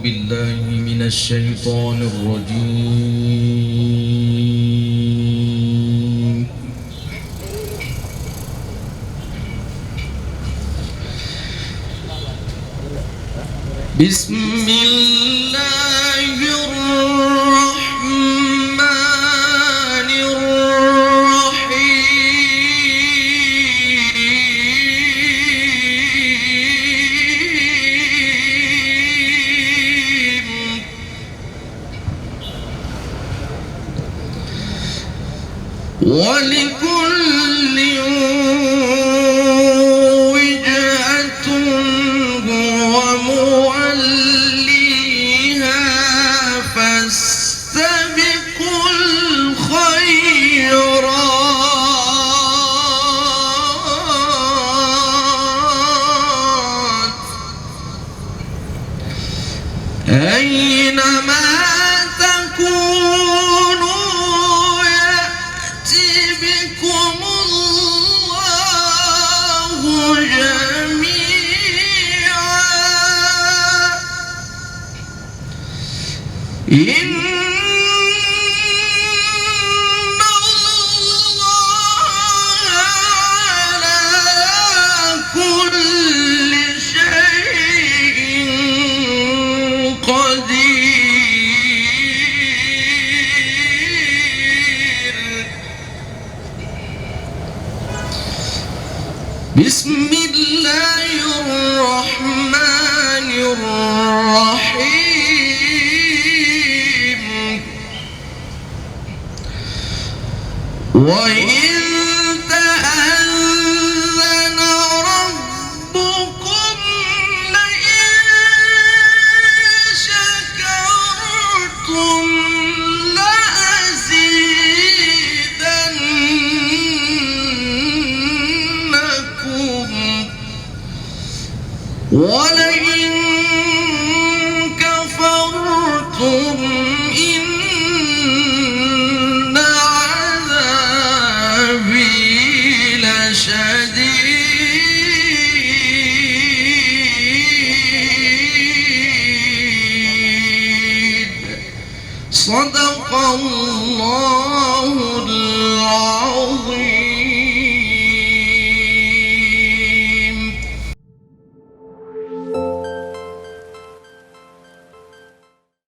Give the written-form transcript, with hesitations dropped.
بالله من الشيطان الرجيم. بسم الله الرحمن الرحيم. ولكل وجهة هو موليها فاستبقوا الخيرات أينما تكونوا يأتي بكم الله جميعا إن الله على كل شيء قدير. بسم الله الرحمن الرحيم. وإن تأذن ربكم لئن شكرتم لأزيدنكم ولئن كفرتم إن عذابي لشديد. صدق الله العظيم.